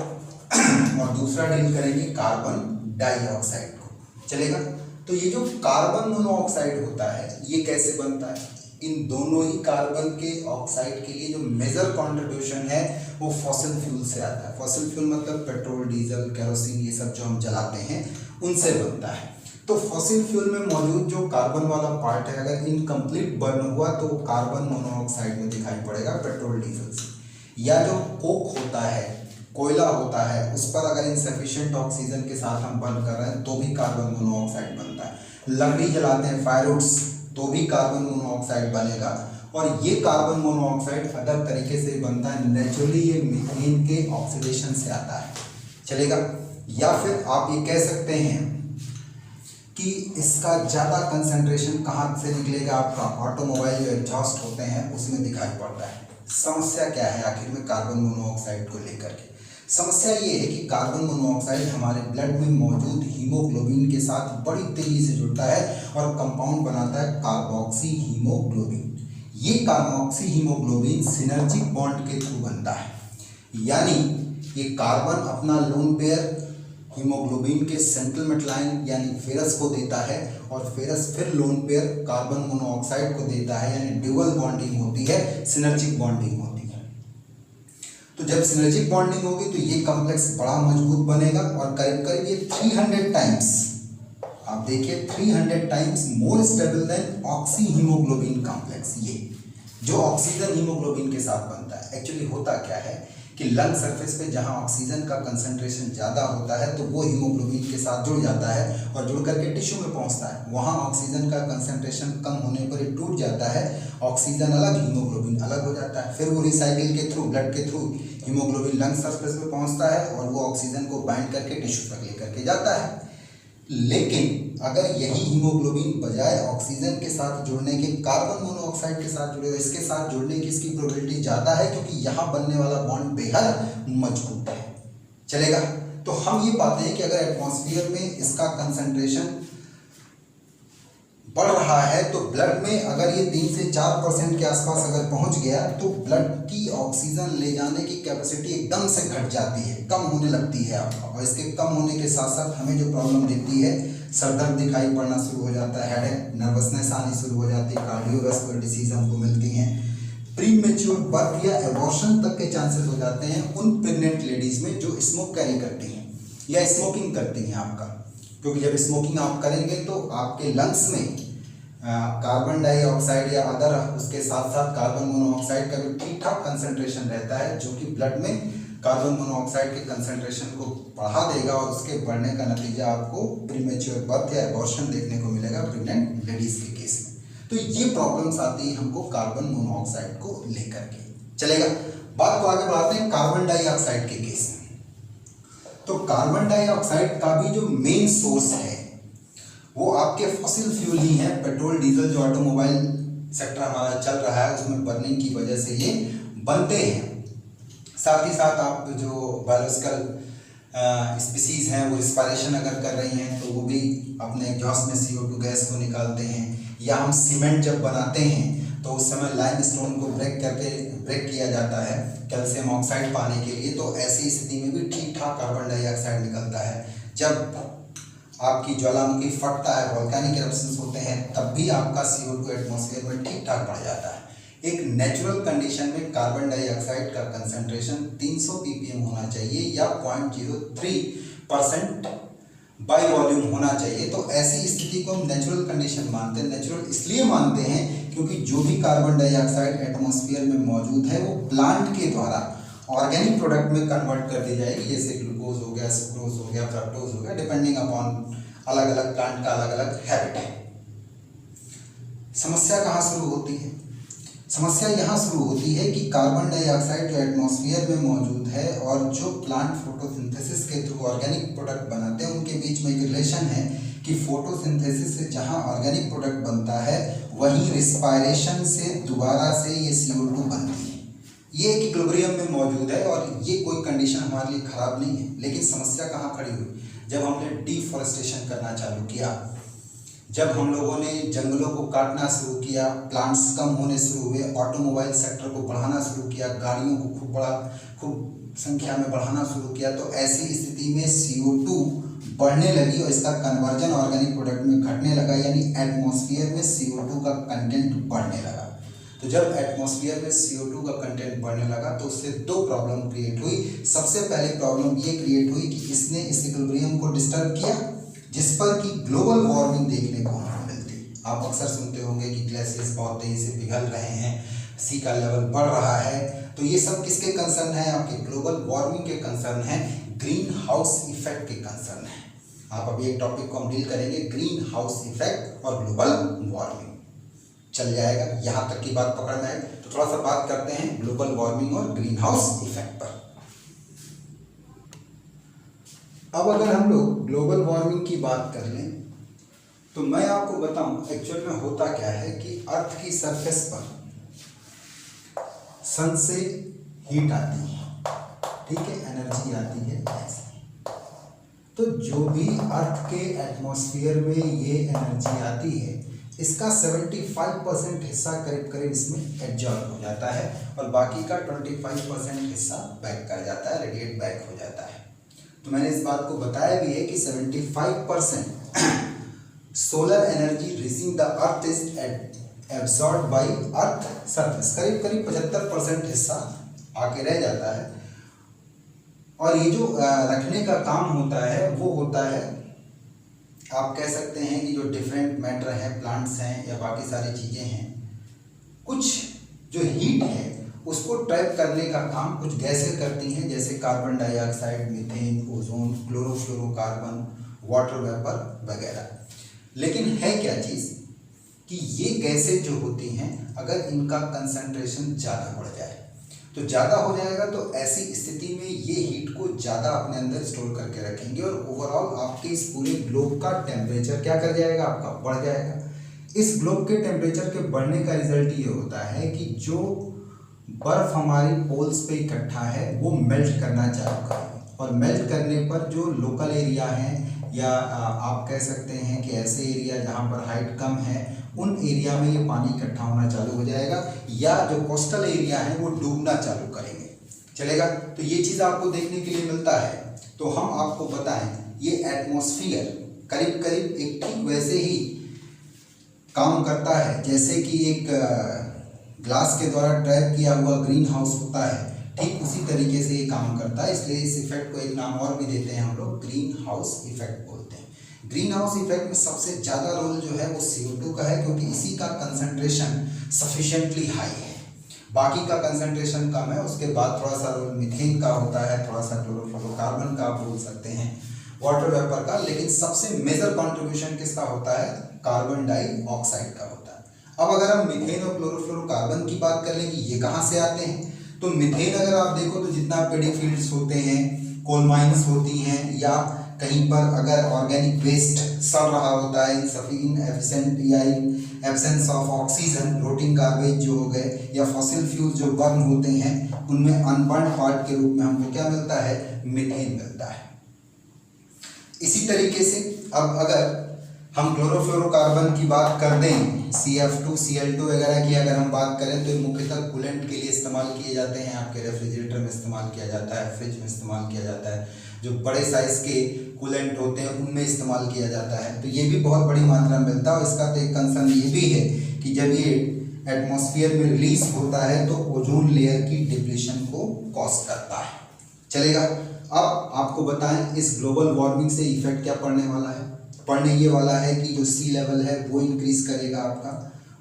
और दूसरा डील करेंगे कार्बन डाइऑक्साइड को। चलेगा, तो ये जो कार्बन मोनोऑक्साइड होता है ये कैसे बनता है? इन दोनों ही कार्बन के ऑक्साइड के लिए जो मेजर कंट्रीब्यूशन है वो फॉसिल फ्यूल से आता है। फॉसिल फ्यूल मतलब पेट्रोल, डीजल, केरोसिन, ये सब जो हम जलाते हैं उनसे बनता है। तो फॉसिल फ्यूल में मौजूद जो कार्बन वाला पार्ट है अगर इनकम्प्लीट बर्न हुआ तो वो कार्बन मोनोऑक्साइड में दिखाई पड़ेगा पेट्रोल डीजल से। या जो कोक होता है, कोयला होता है, उस पर अगर इनसफिशिएंट ऑक्सीजन के साथ हम बर्न कर रहे हैं तो भी कार्बन मोनोऑक्साइड बनता है। लकड़ी जलाते हैं, फायरवुड्स, तो भी कार्बन मोनोऑक्साइड बनेगा। और ये कार्बन मोनोऑक्साइड अदर तरीके से बनता है, नेचुरली ये मीथेन के ऑक्सीडेशन से आता है। चलेगा, या फिर आप ये कह सकते हैं कि इसका ज़्यादा कंसंट्रेशन कहाँ से निकलेगा? आपका ऑटोमोबाइल जो एग्जॉस्ट होते हैं उसमें दिखाई पड़ता है। समस्या क्या है आखिर में कार्बन मोनोऑक्साइड को लेकर के? समस्या ये है कि कार्बन मोनोऑक्साइड हमारे ब्लड में मौजूद हीमोग्लोबिन के साथ बड़ी तेजी से जुड़ता है और कंपाउंड बनाता है कार्बोक्सी हीमोग्लोबिन। ये कार्बोक्सी हीमोग्लोबिन सिनर्जिक बॉन्ड के थ्रू बनता है, यानी ये कार्बन अपना लोन पेयर हीमोग्लोबिन के सेंट्रल मेटलाइन यानी फेरस को देता है, और फेरस फिर लोन पेयर कार्बन मोनोऑक्साइड को देता है, यानी ड्यूअल बॉन्डिंग होती है, सिनर्जिक बॉन्डिंग होती है। तो जब सिनर्जिक बॉन्डिंग होगी तो ये कॉम्प्लेक्स बड़ा मजबूत बनेगा और करीब करीब ये 300 टाइम्स, आप देखिए 300 times more stable then oxy haemoglobin complex. ये जो ऑक्सीजन हीमोग्लोबिन के साथ बनता है, एक्चुअली होता क्या है कि लंग सरफेस पे जहाँ ऑक्सीजन का कंसंट्रेशन ज़्यादा होता है तो वो हीमोग्लोबिन के साथ जुड़ जाता है और जुड़ करके टिश्यू में पहुँचता है। वहाँ ऑक्सीजन का कंसंट्रेशन कम होने पर ये टूट जाता है, ऑक्सीजन अलग हीमोग्लोबिन अलग हो जाता है। फिर वो रिसाइकिल के थ्रू, ब्लड के थ्रू हीमोग्लोबिन लंग सरफेस पे पहुँचता है और वो ऑक्सीजन को बाइंड करके टिश्यू तक ले करके जाता है। लेकिन अगर यही हीमोग्लोबिन बजाय ऑक्सीजन के साथ जुड़ने के कार्बन मोनोऑक्साइड के साथ जुड़े, इसके साथ जुड़ने की इसकी प्रोबेबिलिटी ज़्यादा है, क्योंकि यहाँ बनने वाला बॉन्ड बेहद मजबूत है। चलेगा, तो हम ये पाते हैं कि अगर एटमॉस्फेयर में इसका कंसंट्रेशन बढ़ रहा है तो ब्लड में अगर ये 3 से 4% के आसपास अगर पहुंच गया तो ब्लड की ऑक्सीजन ले जाने की कैपेसिटी एकदम से घट जाती है, कम होने लगती है आपका। और इसके कम होने के साथ साथ हमें जो प्रॉब्लम दिखती है, सर दर्द दिखाई पड़ना शुरू हो जाता है, हेडेक, नर्वसनेस आनी शुरू हो जाती है, कार्डियोवैस्कुलर डिसीज हमको मिलती हैं, प्रीमेच्योर बर्थ या एबॉर्शन तक के चांसेस हो जाते हैं उन प्रेग्नेंट लेडीज़ में जो स्मोक कैरी करती हैं या स्मोकिंग करती हैं आपका। क्योंकि जब स्मोकिंग आप करेंगे तो आपके लंग्स में कार्बन डाइऑक्साइड या अदर उसके साथ साथ कार्बन मोनोऑक्साइड का भी ठीक ठाक कंसंट्रेशन रहता है, जो कि ब्लड में कार्बन मोनोऑक्साइड के कंसंट्रेशन को बढ़ा देगा और उसके बढ़ने का नतीजा आपको प्रीमेच्योर बर्थ या एबॉर्शन देखने को मिलेगा प्रेग्नेंट लेडीज के केस में। तो ये प्रॉब्लम्स आती है हमको कार्बन मोनोऑक्साइड को लेकर के। चलेगा, बात को आगे बढ़ाते हैं कार्बन डाइऑक्साइड के केस में। तो कार्बन डाइऑक्साइड का भी जो मेन सोर्स है वो आपके फॉसिल फ्यूल ही है। पेट्रोल डीजल जो ऑटोमोबाइल सेक्टर हमारा चल रहा है उसमें बर्निंग की वजह से ये बनते हैं। साथ ही साथ आप जो बायोलॉजिकल स्पीसीज हैं वो रिस्पायरेशन अगर कर रही हैं तो वो भी अपने एग्जॉस्ट में CO2 गैस को निकालते हैं। या हम सीमेंट जब बनाते हैं तो उस समय लाइमस्टोन को ब्रेक किया जाता है कैल्शियम ऑक्साइड पाने के लिए, तो ऐसी स्थिति में भी ठीक ठाक कार्बन डाइऑक्साइड निकलता है। जब आपकी ज्वालामुखी फटता है, वोल्केनिक इरप्शंस होते हैं, तब भी आपका CO2 एटमॉस्फेयर में ठीक ठाक बढ़ जाता है। एक नेचुरल कंडीशन में कार्बन डाइऑक्साइड का कंसंट्रेशन 300 ppm होना चाहिए या 0.03% बाई वॉल्यूम होना चाहिए। तो ऐसी स्थिति को हम नेचुरल कंडीशन मानते हैं। नेचुरल इसलिए मानते हैं क्योंकि जो भी कार्बन डाइऑक्साइड एटमॉस्फेयर में मौजूद है वो प्लांट के द्वारा ऑर्गेनिक प्रोडक्ट में कन्वर्ट कर दी जाएगी, जैसे ग्लूकोज हो गया, सुक्रोज हो गया, फ्रक्टोज हो गया, डिपेंडिंग अपॉन अलग अलग प्लांट का अलग अलग हैबिट है। समस्या कहाँ शुरू होती है? समस्या यहाँ शुरू होती है कि कार्बन डाइऑक्साइड जो एटमॉस्फेयर में मौजूद है और जो प्लांट फोटोसिंथेसिस के थ्रू ऑर्गेनिक प्रोडक्ट बनाते हैं उनके बीच में एक रिलेशन है कि फोटोसिंथेसिस से जहाँ ऑर्गेनिक प्रोडक्ट बनता है वहीं रिस्पायरेशन से दोबारा से ये CO2 बनती है। ये एक इक्विलिब्रियम में मौजूद है और ये कोई कंडीशन हमारे लिए खराब नहीं है। लेकिन समस्या कहाँ खड़ी हुई? जब हमने डिफॉरेस्टेशन करना चालू किया, जब हम लोगों ने जंगलों को काटना शुरू किया, प्लांट्स कम होने शुरू हुए, ऑटोमोबाइल सेक्टर को बढ़ाना शुरू किया, गाड़ियों को खूब संख्या में बढ़ाना शुरू किया, तो ऐसी स्थिति में CO2 बढ़ने लगी और इसका कन्वर्जन ऑर्गेनिक प्रोडक्ट में घटने लगा, यानी एटमॉस्फेयर में CO2 का कंटेंट बढ़ने लगा। तो जब एटमॉस्फेयर में CO2 का कंटेंट बढ़ने लगा तो उससे दो प्रॉब्लम क्रिएट हुई। सबसे पहले प्रॉब्लम ये क्रिएट हुई कि इसने इस इक्विलिब्रियम को डिस्टर्ब किया, जिस पर कि ग्लोबल वार्मिंग देखने को मिलती। आप अक्सर सुनते होंगे कि ग्लेशियर्स बहुत तेजी से पिघल रहे हैं, सी का लेवल बढ़ रहा है। तो ये सब किसके कंसर्न है? आपके ग्लोबल वार्मिंग के कंसर्न है, ग्रीन हाउस इफेक्ट के कंसर्न है। आप अभी एक टॉपिक को हम डील करेंगे, ग्रीन हाउस इफेक्ट और ग्लोबल वार्मिंग चल जाएगा। यहाँ तक की बात पकड़ में आए तो थोड़ा सा बात करते हैं ग्लोबल वार्मिंग और ग्रीन हाउस इफेक्ट पर। अब अगर हम लोग ग्लोबल वार्मिंग की बात कर लें तो मैं आपको बताऊं एक्चुअल में होता क्या है कि अर्थ की सरफेस पर सन से हीट आती है, ठीक है, एनर्जी आती है ऐसे। तो जो भी अर्थ के एटमॉस्फेयर में ये एनर्जी आती है इसका 75% हिस्सा करीब करीब इसमें एब्जॉर्ब हो जाता है और बाकी का 25% हिस्सा बैक कर जाता है, रेडिएट बैक हो जाता है। तो मैंने इस बात को बताया भी है कि 75% solar energy reaching the earth is absorbed by earth surface, करीब करीब 75% हिस्सा आके रह जाता है। और ये जो रखने का काम होता है वो होता है, आप कह सकते हैं कि जो डिफरेंट मैटर हैं, प्लांट्स हैं या बाकी सारी चीज़ें हैं, कुछ जो हीट है उसको ट्रैप करने का काम कुछ गैसें करती हैं, जैसे carbon dioxide, methane, ozone, chlorofluorocarbon, water vapour वगैरह। लेकिन है क्या चीज़ कि ये गैसें जो होती हैं अगर इनका कंसंट्रेशन ज़्यादा बढ़ जाए तो ज़्यादा हो जाएगा, तो ऐसी स्थिति में ये हीट को ज़्यादा अपने अंदर स्टोर करके रखेंगे और ओवरऑल आपके इस पूरे ग्लोब का टेम्परेचर क्या कर जाएगा, आपका बढ़ जाएगा। इस ग्लोब के टेम्परेचर के बढ़ने का रिजल्ट ये होता है कि जो बर्फ हमारी पोल्स पे इकट्ठा है वो मेल्ट करना चालू करेगी और मेल्ट करने पर जो लोकल एरिया हैं या आप कह सकते हैं कि ऐसे एरिया जहाँ पर हाइट कम है उन एरिया में ये पानी इकट्ठा होना चालू हो जाएगा, या जो कोस्टल एरिया है वो डूबना चालू करेंगे। चलेगा, तो ये चीज़ आपको देखने के लिए मिलता है। तो हम आपको बताएं ये एटमॉस्फेयर करीब करीब एक ठीक वैसे ही काम करता है जैसे कि एक ग्लास के द्वारा ट्रैप किया हुआ ग्रीन हाउस होता है, ठीक उसी तरीके से ये काम करता है। इसलिए इस इफेक्ट को एक नाम और भी देते हैं हम लोग, ग्रीन हाउस इफेक्ट बोलते हैं। ग्रीन हाउस इफेक्ट में सबसे ज़्यादा रोल जो है वो CO2 का है, क्योंकि इसी का कंसंट्रेशन सफिशिएंटली हाई है। बाकी का कंसंट्रेशन कम है। उसके बाद थोड़ा सा रोल मीथेन का होता है, थोड़ा सा क्लोरोफ्लोरोकार्बन का आप बोल सकते हैं, वाटर वेपर का, लेकिन सबसे मेजर कंट्रीब्यूशन किसका होता है? कार्बन डाइऑक्साइड का होता है। अब अगर हम मीथेन और क्लोरोफ्लोरोकार्बन की बात कर लें कि ये कहाँ से आते हैं, तो मीथेन अगर आप देखो तो जितना पेडी फील्ड्स होते हैं, कोल माइंस होती हैं, या कहीं पर अगर ऑर्गेनिक वेस्ट सड़ रहा होता है, इनएफिशिएंट या एब्सेंस ऑफ ऑक्सीजन, रोटिंग गार्बेज जो हो गए, या फॉसिल फ्यूल जो बर्न होते हैं, उनमें अनबर्न पार्ट के रूप में हमको क्या मिलता है? मीथेन मिलता है। इसी तरीके से अब अगर हम क्लोरोफ्लोरोकार्बन की बात कर दें, CF2 Cl2 वगैरह की अगर हम बात करें, तो मुख्यतः कूलेंट के लिए इस्तेमाल किए जाते हैं। आपके रेफ्रिजरेटर में इस्तेमाल किया जाता है, फ्रिज में इस्तेमाल किया जाता है, जो बड़े साइज के कूलेंट होते हैं उनमें इस्तेमाल किया जाता है। तो ये भी बहुत बड़ी मात्रा में मिलता है। और इसका तो एक कंसर्न ये भी है कि जब ये एटमॉस्फेयर में रिलीज होता है तो ओजोन लेयर की डिप्लीशन को कॉज करता है। चलेगा। अब आपको बताएं इस ग्लोबल वार्मिंग से इफेक्ट क्या पड़ने वाला है? पढ़ने ये वाला है कि जो सी लेवल है वो इंक्रीज करेगा, आपका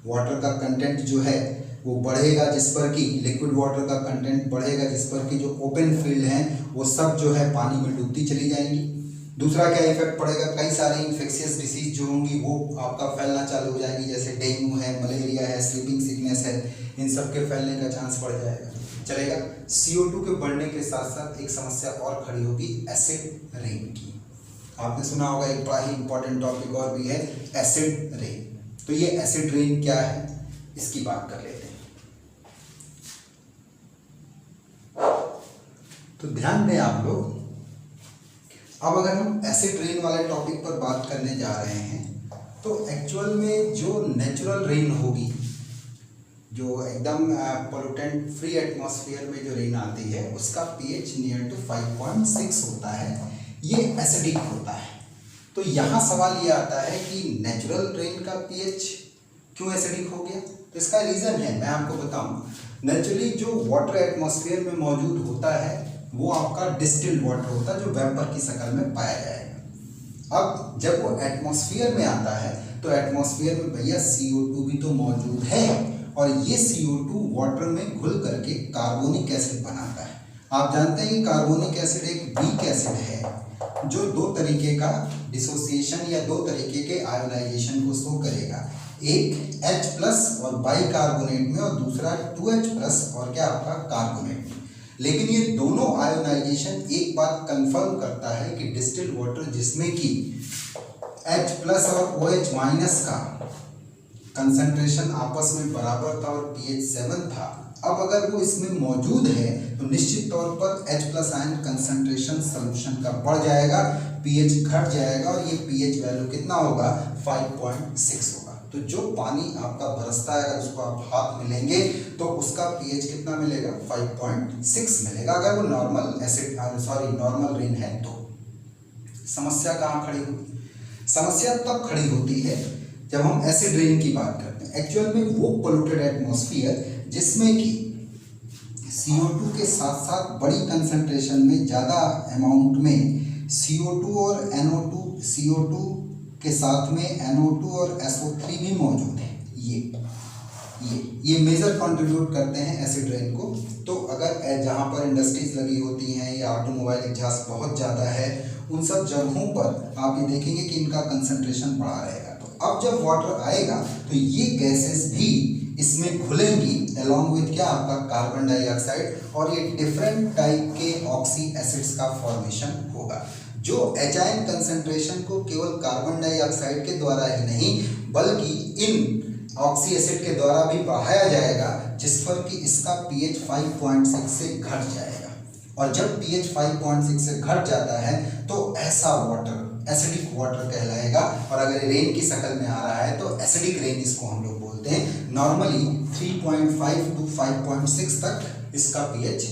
वाटर का कंटेंट जो है वो बढ़ेगा, जिस पर कि लिक्विड वाटर का कंटेंट बढ़ेगा, जिस पर कि जो ओपन फील्ड हैं वो सब जो है पानी में डूबती चली जाएंगी। दूसरा क्या इफेक्ट पड़ेगा? कई सारे इन्फेक्शियस डिसीज जो होंगी वो आपका फैलना चालू हो जाएगी, जैसे डेंगू है, मलेरिया है, स्लीपिंग सिकनेस है, इन सब के फैलने का चांस बढ़ जाएगा। चलेगा। CO2 के बढ़ने के साथ साथ एक समस्या और खड़ी होगी एसिड रेन की। आपने सुना होगा, एक बड़ा ही इंपॉर्टेंट टॉपिक और भी है एसिड रेन। तो ये एसिड रेन क्या है इसकी बात कर लेते हैं। तो ध्यान दें आप लोग, अब अगर हम एसिड रेन वाले टॉपिक पर बात करने जा रहे हैं तो एक्चुअल में जो नेचुरल रेन होगी, जो एकदम पोल्यूटेंट फ्री एटमॉस्फेयर में जो रेन आती है, उसका pH नियर टू 5.6 होता है, ये एसिडिक होता है। तो यहाँ सवाल ये आता है कि नेचुरल रेन का pH क्यों एसिडिक हो गया? तो इसका रीज़न है, मैं आपको बताऊँ। नेचुरली जो वाटर एटमॉस्फेयर में मौजूद होता है वो आपका डिस्टिल्ड वाटर होता है, जो वेपर की शक्ल में पाया जाएगा। अब जब वो एटमॉस्फेयर में आता है तो एटमॉस्फेयर में भैया CO2 भी तो मौजूद है, और ये CO2 वाटर में घुल करके कार्बोनिक एसिड बनाता है। आप जानते हैं कि कार्बोनिक एसिड एक वीक एसिड है जो दो तरीके का डिसोसिएशन या दो तरीके के आयोनाइजेशन को शो करेगा, एक H+ और बाइकार्बोनेट में, और दूसरा 2H+ और क्या आपका कार्बोनेट में। लेकिन ये दोनों आयोनाइजेशन एक बात कंफर्म करता है कि डिस्टिल्ड वाटर जिसमें कि H+ और OH- का कंसंट्रेशन आपस में बराबर था और pH 7 था, अब अगर वो इसमें मौजूद है तो निश्चित तौर पर H+ आयन कंसंट्रेशन सॉल्यूशन का बढ़ जाएगा, pH घट जाएगा, और ये pH वैल्यू कितना होगा? 5.6 होगा। तो जो पानी आपका बरसता है अगर उसको आप हाथ में लेंगे तो उसका pH कितना मिलेगा? 5.6 मिलेगा, अगर वो नॉर्मल रेन है तो। समस्या कहाँ खड़ी होती? समस्या तब खड़ी होती है जब हम एसिड रेन की बात करते हैं। एक्चुअल में वो पोल्यूटेड एटमॉस्फेयर जिसमें कि CO2 के साथ साथ बड़ी कंसंट्रेशन में, ज़्यादा अमाउंट में CO2 और NO2, CO2 के साथ में NO2 और SO3 भी मौजूद है। ये मेजर कंट्रीब्यूट करते हैं एसिड रेन को। तो अगर जहाँ पर इंडस्ट्रीज लगी होती हैं या ऑटोमोबाइल एग्जॉस्ट बहुत ज़्यादा है, उन सब जगहों पर आप ये देखेंगे कि इनका कंसंट्रेशन बढ़ा रहेगा। तो अब जब वाटर आएगा तो ये गैसेस भी इसमें घुलेंगी अलॉन्ग विथ क्या? आपका कार्बन डाइऑक्साइड, और ये डिफरेंट टाइप के ऑक्सी एसिड्स का फॉर्मेशन होगा, जो एचाइन कंसंट्रेशन को केवल कार्बन डाइऑक्साइड के द्वारा ही नहीं बल्कि इन ऑक्सी एसिड के द्वारा भी बढ़ाया जाएगा, जिस पर कि इसका pH 5.6 से घट जाएगा। और जब pH 5.6 से घट जाता है तो ऐसा वाटर एसिडिक वाटर कहलाएगा, और अगर रेन की शक्ल में आ रहा है तो एसिडिक रेन इसको हम लोग बोलते हैं। नॉर्मली 3.5 to 5.6 तक इसका pH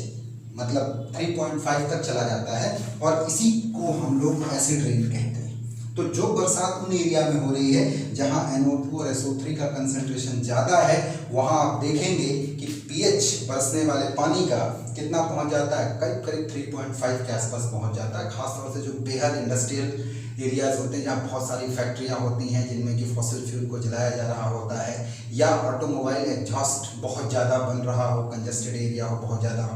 मतलब 3.5 तक चला जाता है, और इसी को हम लोग एसिड रेन कहते हैं। तो जो बरसात उन एरिया में हो रही है जहां NO2 और SO3 का कंसंट्रेशन ज़्यादा है, वहां आप देखेंगे कि pH बरसने वाले पानी का कितना पहुंच जाता है? करीब 3.5 के आसपास पहुंच जाता है। खासतौर से जो बेहद इंडस्ट्रियल एरियाज़ होते हैं जहाँ बहुत सारी फैक्ट्रियाँ होती हैं जिनमें कि फॉसिल फ्यूल को जलाया जा रहा होता है, या ऑटोमोबाइल एग्जॉस्ट बहुत ज़्यादा बन रहा हो, कंजस्टेड एरिया हो, बहुत ज़्यादा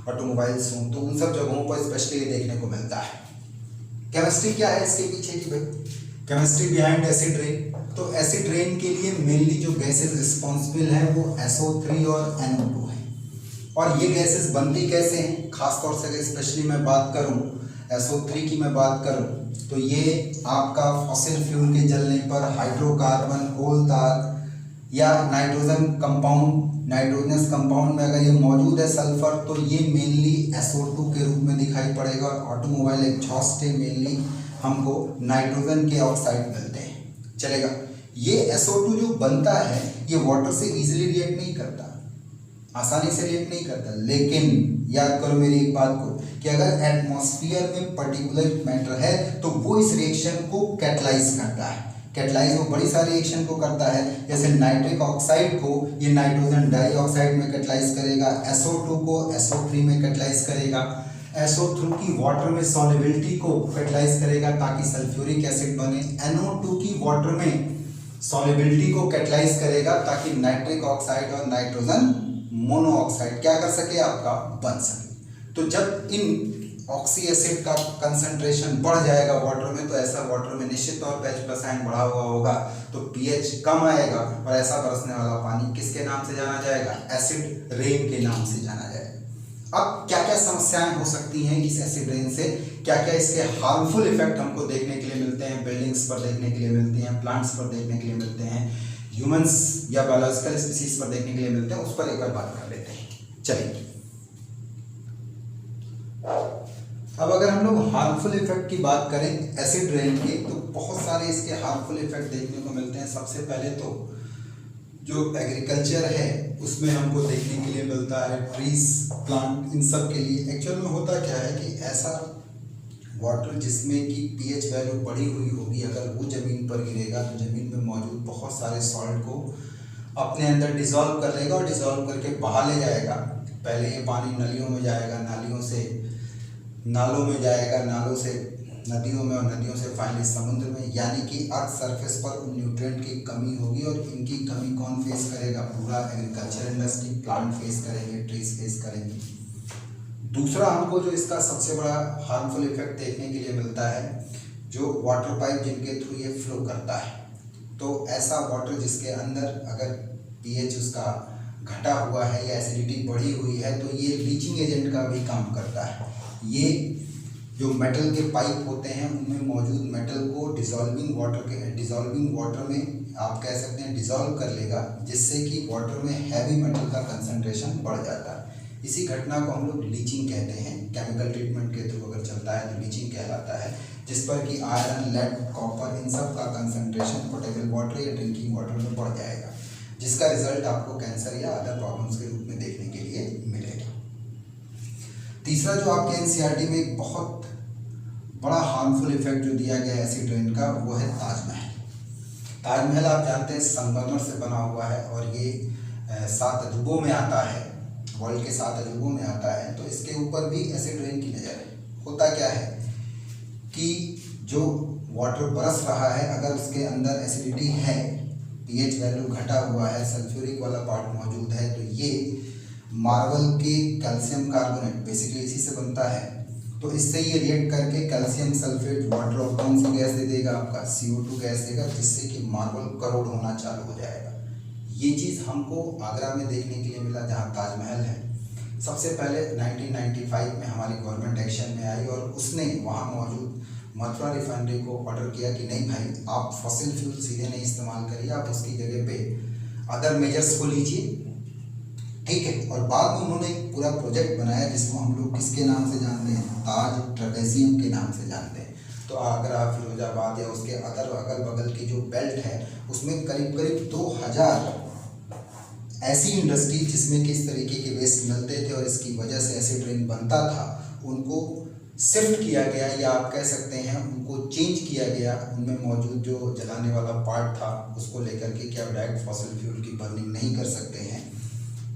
ऑटोमोबाइल्स हों, तो उन सब जगहों पर स्पेशली देखने को मिलता है। केमिस्ट्री क्या है इसके पीछे की भाई? Chemistry behind acid rain. तो एसिड रेन के लिए मेनली जो गैसेस रिस्पॉन्सिबल हैं वो SO3 और NO2 है। और ये गैसेस बनती कैसे हैं? खासतौर से अगर स्पेशली मैं बात करूं SO3 की मैं बात करूं तो ये आपका फॉसिल फ्यूल के जलने पर हाइड्रोकार्बन, कोल तार या नाइट्रोजन कंपाउंड, नाइट्रोजनस कंपाउंड में अगर ये मौजूद है सल्फर, तो ये मेनली SO2 के रूप में दिखाई पड़ेगा। और ऑटोमोबाइल एग्जॉस्ट से मेनली हमको नाइट्रोजन के ऑक्साइड मिलते हैं। चलेगा। ये SO2 जो बनता है ये वाटर से इजीली रिएक्ट नहीं करता, आसानी से रिएक्ट नहीं करता, लेकिन याद करो मेरी एक बात को कि अगर एटमॉस्फेयर में पर्टिकुलर मैटर है तो वो इस रिएक्शन को कैटलाइज करता है। कैटलाइज वो बड़ी सारी रिएक्शन को करता है, जैसे नाइट्रिक ऑक्साइड को ये नाइट्रोजन डाइऑक्साइड में कैटलाइज करेगा, SO2 को SO3 में कैटलाइज करेगा, SO3 की वाटर में सॉल्युबिलिटी को कैटलाइज करेगा ताकि सल्फ्यूरिक एसिड बने, NO2 की वाटर में सॉल्युबिलिटी को कैटलाइज करेगा ताकि नाइट्रिक ऑक्साइड और नाइट्रोजन मोनोऑक्साइड क्या कर सके, आपका बन सके। तो जब इन ऑक्सी एसिड का कंसंट्रेशन बढ़ जाएगा वाटर में, तो ऐसा वाटर में निश्चित तौर पर H+ आयन बढ़ा हुआ होगा तो pH कम आएगा, और ऐसा बरसने वाला पानी किसके नाम से जाना जाएगा? एसिड रेन के नाम से जाना जाएगा। अब क्या क्या समस्याएं हो सकती हैं इस एसिड रेन से, क्या क्या इसके हार्मफुल इफेक्ट हमको देखने के लिए मिलते हैं, बिल्डिंग्स पर देखने के लिए मिलते हैं, प्लांट्स पर देखने के लिए मिलते हैं, ह्यूमंस या बायोलॉजिकल स्पीसीज पर देखने के लिए मिलते हैं, उस पर एक बार बात कर लेते हैं। चलिए, अब अगर हम लोग हार्मफुल इफेक्ट की बात करें एसिड रेन के, तो बहुत सारे इसके हार्मफुल इफेक्ट देखने को मिलते हैं। सबसे पहले तो जो एग्रीकल्चर है उसमें हमको देखने के लिए मिलता है, ट्रीज, प्लांट, इन सब के लिए एक्चुअल में होता क्या है कि ऐसा वाटर जिसमें कि pH वैल्यू बढ़ी हुई होगी, अगर वो ज़मीन पर गिरेगा तो ज़मीन में मौजूद बहुत सारे सॉल्ट को अपने अंदर डिसॉल्व कर लेगा और डिसॉल्व करके बहा ले जाएगा। पहले ये पानी नलियों में जाएगा, नालियों से नालों में जाएगा, नालों से नदियों में, और नदियों से फाइनली समुद्र में। यानी कि अर्थ सरफेस पर उन न्यूट्रिएंट की कमी होगी, और इनकी कमी कौन फेस करेगा? पूरा एग्रीकल्चर इंडस्ट्री, प्लांट फेस करेंगे, ट्रीज फेस करेंगे। दूसरा हमको जो इसका सबसे बड़ा हार्मफुल इफेक्ट देखने के लिए मिलता है, जो वाटर पाइप जिनके थ्रू ये फ्लो करता है, तो ऐसा वाटर जिसके अंदर अगर pH उसका घटा हुआ है या एसिडिटी बढ़ी हुई है, तो ये लीचिंग एजेंट का भी काम करता है। ये जो मेटल के पाइप होते हैं उनमें मौजूद मेटल को डिसॉल्विंग वाटर में आप कह सकते हैं डिसॉल्व कर लेगा, जिससे कि वाटर में हैवी मेटल का कंसंट्रेशन बढ़ जाता है। इसी घटना को हम लोग लीचिंग कहते हैं। केमिकल ट्रीटमेंट के थ्रू अगर चलता है तो लीचिंग कहलाता है, जिस पर कि आयरन, लेड, कॉपर, इन सब का कंसंट्रेशन पोटेबल वाटर या ड्रिंकिंग वाटर में बढ़ जाएगा, जिसका रिजल्ट आपको कैंसर या अदर प्रॉब्लम्स के रूप में देखने के लिए मिलेगा। तीसरा जो आपके NCERT में एक बहुत बड़ा हार्मफुल इफेक्ट जो दिया गया है एसिड रेन का, वो है ताजमहल। ताजमहल आप जानते हैं संगमरमर से बना हुआ है, और ये 7 अजूबों में आता है, वर्ल्ड के 7 अजूबों में आता है। तो इसके ऊपर भी एसिड रेन की नज़र है। होता क्या है कि जो वाटर बरस रहा है, अगर उसके अंदर एसिडिटी है, pH वैल्यू घटा हुआ है, सल्फ्यूरिक वाला पार्ट मौजूद है, तो ये मार्बल के कैल्शियम कार्बोनेट बेसिकली इसी से बनता है, तो इससे ये रिएक्ट करके कैल्शियम सल्फेट वाटर और कौन सी गैस दे देगा? आपका CO2 गैस देगा, जिससे कि मार्बल करोड़ होना चालू हो जाएगा। ये चीज़ हमको आगरा में देखने के लिए मिला, जहाँ ताजमहल है। सबसे पहले 1995 में हमारी गवर्नमेंट एक्शन में आई, और उसने वहाँ मौजूद मथुरा रिफाइनरी को ऑर्डर किया कि नहीं भाई, आप फॉसिल फ्यूल सीधे नहीं इस्तेमाल करिए, आप उसकी जगह पे अदर मेजर्स को लीजिए, ठीक है। और बाद में उन्होंने एक पूरा प्रोजेक्ट बनाया जिसको हम लोग किसके नाम से जानते हैं? ताज ट्रेपेजियम के नाम से जानते हैं। तो आगरा, फिरोजाबाद या उसके अदर अगल बगल की जो बेल्ट है, उसमें करीब करीब 2000 ऐसी इंडस्ट्री जिसमें किस तरीके के वेस्ट मिलते थे और इसकी वजह से एसिड रेन बनता था, उनको शिफ्ट किया गया, या आप कह सकते हैं उनको चेंज किया गया। उनमें मौजूद जो जलाने वाला पार्ट था उसको लेकर के कि आप डायरेक्ट फॉसिल फ्यूल की बर्निंग नहीं कर सकते हैं,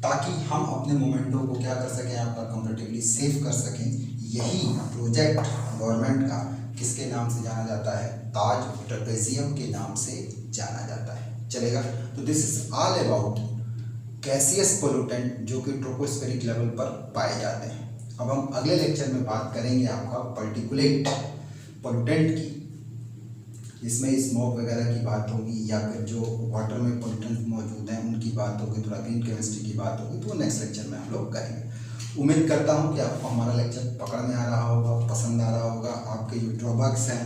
ताकि हम अपने मोमेंटों को क्या कर सकें, आपका कंपैरेटिवली सेव कर सकें। यही प्रोजेक्ट गवर्नमेंट का किसके नाम से जाना जाता है? ताज ट्रेपेजियम के नाम से जाना जाता है। चलेगा, तो this is all about gaseous pollutant जो कि ट्रोपोस्फेरिक लेवल पर पाए जाते हैं। अब हम अगले लेक्चर में बात करेंगे आपका पर्टिकुलेट पोल्यूटेंट की, जिसमें स्मोक वगैरह की बात होगी या फिर जो वाटर में पोल्यूटेंट मौजूद हैं उनकी बात होगी, थोड़ा ग्रीन केमिस्ट्री की बात होगी, तो नेक्स्ट लेक्चर में हम लोग करेंगे। उम्मीद करता हूँ कि आपको हमारा लेक्चर पकड़ में आ रहा होगा, पसंद आ रहा होगा, आपके जो ड्रॉबैक्स हैं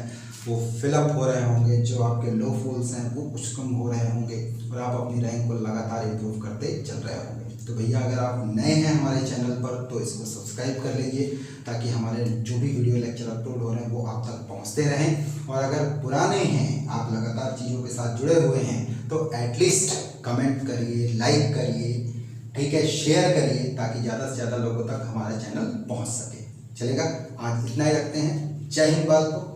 वो फिलअप हो रहे होंगे, जो आपके लो फॉल्स हैं वो कुछ कम हो रहे होंगे और आप अपनी रैंक को लगातार इम्प्रूव करते चल रहे होंगे। तो भैया अगर आप नए हैं हमारे चैनल पर तो इसको सब्सक्राइब कर लीजिए ताकि हमारे जो भी वीडियो लेक्चर अपलोड हो रहे हैं वो आप तक पहुंचते रहें। और अगर पुराने हैं, आप लगातार चीज़ों के साथ जुड़े हुए हैं, तो एटलीस्ट कमेंट करिए, लाइक करिए, ठीक है, शेयर करिए ताकि ज़्यादा से ज़्यादा लोगों तक हमारा चैनल पहुंच सके। चलेगा, आज इतना ही रखते हैं। जय हिंद बाल को।